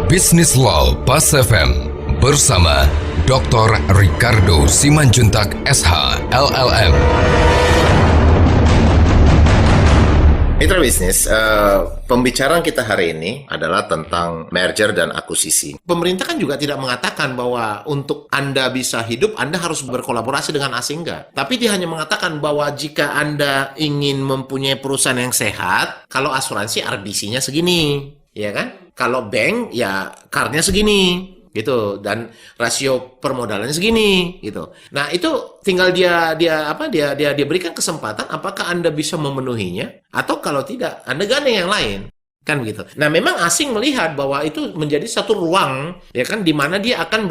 Business Law Pas FM bersama Dr. Ricardo Simanjuntak SH LLM. Mitra bisnis, pembicaraan kita hari ini adalah tentang merger dan akuisisi. Pemerintah kan juga tidak mengatakan bahwa untuk Anda bisa hidup, Anda harus berkolaborasi dengan asing, enggak. Tapi dia hanya mengatakan bahwa jika Anda ingin mempunyai perusahaan yang sehat, kalau asuransi RBC-nya segini, ya kan? Kalau bank, ya CAR-nya segini. Gitu, dan rasio permodalannya segini gitu. Nah, itu tinggal dia berikan kesempatan apakah Anda bisa memenuhinya atau kalau tidak Anda gandeng yang lain. Kan begitu. Nah, memang asing melihat bahwa itu menjadi satu ruang ya kan di mana dia akan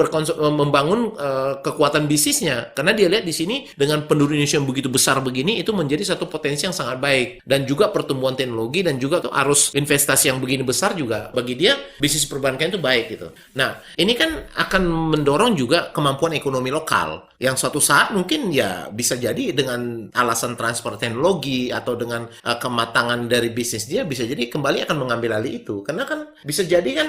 membangun kekuatan bisnisnya karena dia lihat di sini dengan penduduk Indonesia yang begitu besar begini itu menjadi satu potensi yang sangat baik dan juga pertumbuhan teknologi dan juga tuh arus investasi yang begini besar juga bagi dia bisnis perbankan itu baik gitu. Nah, ini kan akan mendorong juga kemampuan ekonomi lokal yang suatu saat mungkin ya bisa jadi dengan alasan transfer teknologi atau dengan kematangan dari bisnis dia bisa jadi kembali akan mengambil alih itu. Karena kan bisa jadi kan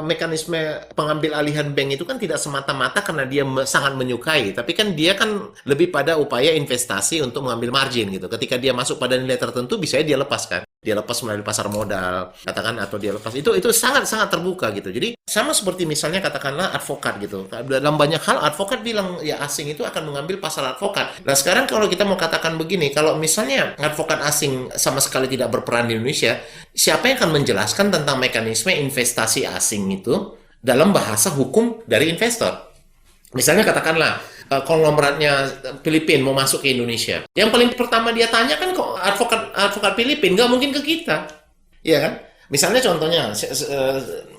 mekanisme pengambil alihan bank itu kan tidak semata-mata karena dia sangat menyukai, tapi kan dia kan lebih pada upaya investasi untuk mengambil margin gitu. Ketika dia masuk pada nilai tertentu bisa dia lepaskan. Dia lepas melalui pasar modal, katakan, atau dia lepas itu sangat-sangat terbuka gitu. Jadi sama seperti misalnya katakanlah advokat gitu. Dalam banyak hal advokat bilang ya asing itu akan mengambil pasar advokat. Nah sekarang kalau kita mau katakan begini, kalau misalnya advokat asing sama sekali tidak berperan di Indonesia, siapa yang akan menjelaskan tentang mekanisme investasi asing itu dalam bahasa hukum dari investor? Misalnya katakanlah konglomeratnya Filipina mau masuk ke Indonesia. Yang paling pertama dia tanya kan kok advokat Filipina, nggak mungkin ke kita. Iya kan? Misalnya contohnya,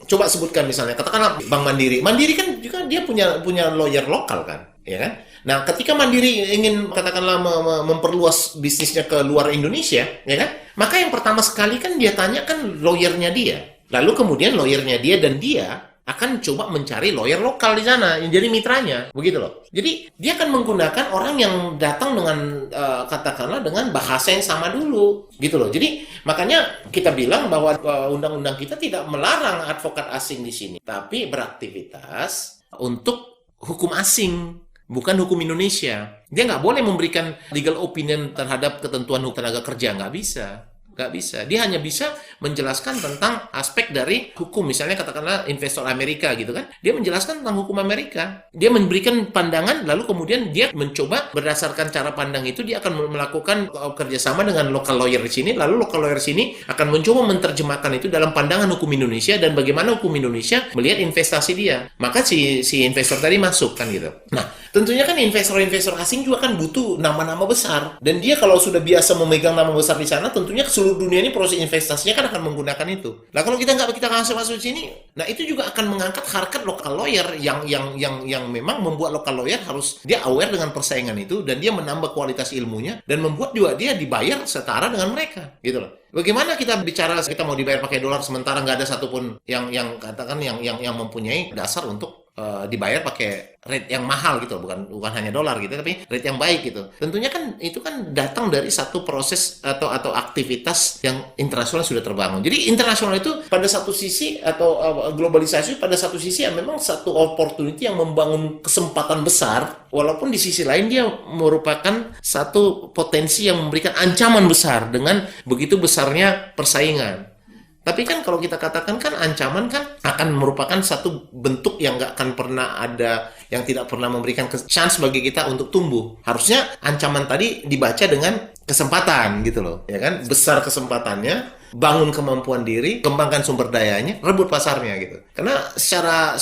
coba sebutkan misalnya, katakanlah Bank Mandiri. Mandiri kan juga dia punya lawyer lokal kan, ya kan? Nah, ketika Mandiri ingin katakanlah memperluas bisnisnya ke luar Indonesia, ya kan? Maka yang pertama sekali kan dia tanya kan lawyernya dia. Lalu kemudian lawyernya dia dan dia akan coba mencari lawyer lokal di sana yang jadi mitranya, begitu loh. Jadi dia akan menggunakan orang yang datang dengan katakanlah dengan bahasa yang sama dulu, gitu loh. Jadi makanya kita bilang bahwa undang-undang kita tidak melarang advokat asing di sini, tapi beraktivitas untuk hukum asing, bukan hukum Indonesia. Dia nggak boleh memberikan legal opinion terhadap ketentuan hukum tenaga kerja, nggak bisa. Nggak bisa. Dia hanya bisa menjelaskan tentang aspek dari hukum. Misalnya katakanlah investor Amerika gitu kan. Dia menjelaskan tentang hukum Amerika. Dia memberikan pandangan, lalu kemudian dia mencoba berdasarkan cara pandang itu, dia akan melakukan kerjasama dengan local lawyer di sini. Lalu local lawyer sini akan mencoba menerjemahkan itu dalam pandangan hukum Indonesia dan bagaimana hukum Indonesia melihat investasi dia. Maka si investor tadi masuk kan gitu. Nah, tentunya kan investor-investor asing juga kan butuh nama-nama besar. Dan dia kalau sudah biasa memegang nama besar di sana, tentunya seluruh dunia ini proses investasinya kan akan menggunakan itu. Nah kalau kita masuk di sini, nah itu juga akan mengangkat harkat local lawyer yang memang membuat local lawyer harus dia aware dengan persaingan itu dan dia menambah kualitas ilmunya dan membuat juga dia dibayar setara dengan mereka, gitu loh. Bagaimana kita bicara kita mau dibayar pakai dolar sementara nggak ada satupun yang katakan yang mempunyai dasar untuk dibayar pakai rate yang mahal gitu, bukan hanya dolar gitu, tapi rate yang baik gitu. Tentunya kan itu kan datang dari satu proses atau aktivitas yang internasional sudah terbangun. Jadi internasional itu pada satu sisi atau globalisasi pada satu sisi ya memang satu opportunity yang membangun kesempatan besar, walaupun di sisi lain dia merupakan satu potensi yang memberikan ancaman besar dengan begitu besarnya persaingan. Tapi kan kalau kita katakan kan ancaman kan akan merupakan satu bentuk yang nggak akan pernah ada, yang tidak pernah memberikan chance bagi kita untuk tumbuh. Harusnya ancaman tadi dibaca dengan kesempatan gitu loh, ya kan? Besar kesempatannya, bangun kemampuan diri, kembangkan sumber dayanya, rebut pasarnya gitu. Karena secara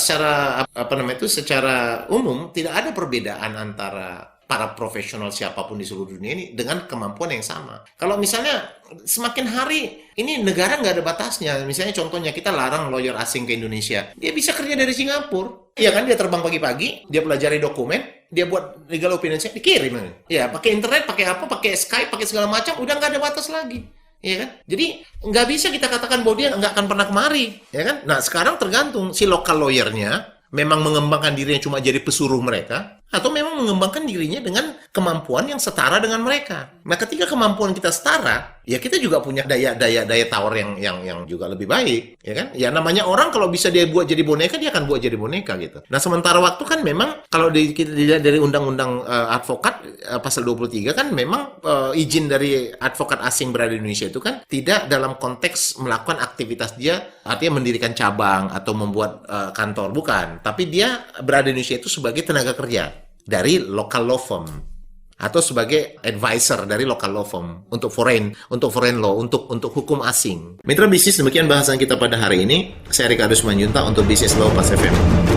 umum tidak ada perbedaan antara para profesional siapapun di seluruh dunia ini dengan kemampuan yang sama. Kalau misalnya semakin hari ini negara nggak ada batasnya. Misalnya contohnya kita larang lawyer asing ke Indonesia. Dia bisa kerja dari Singapura. Iya kan, dia terbang pagi-pagi, dia pelajari dokumen, dia buat legal opinion, dikirim. Ya, pakai internet, pakai apa, pakai Skype, pakai segala macam, udah nggak ada batas lagi. Iya kan? Jadi nggak bisa kita katakan bahwa dia nggak akan pernah kemari. Ya kan? Nah sekarang tergantung si local lawyernya memang mengembangkan dirinya cuma jadi pesuruh mereka, atau memang mengembangkan dirinya dengan kemampuan yang setara dengan mereka. Nah, ketika kemampuan kita setara, ya kita juga punya daya tawar yang juga lebih baik, ya kan? Ya namanya orang kalau bisa dia buat jadi boneka, dia akan buat jadi boneka gitu. Nah, sementara waktu kan memang kalau kita dilihat dari undang-undang advokat pasal 23 kan memang izin dari advokat asing berada di Indonesia itu kan tidak dalam konteks melakukan aktivitas dia, artinya mendirikan cabang atau membuat kantor, bukan. Tapi dia berada di Indonesia itu sebagai tenaga kerja dari local law firm atau sebagai advisor dari local law firm untuk foreign law, untuk hukum asing. Mitra bisnis, demikian bahasan kita pada hari ini. Saya Ricardo Simanjuntak untuk Bisnis Law Pas FM.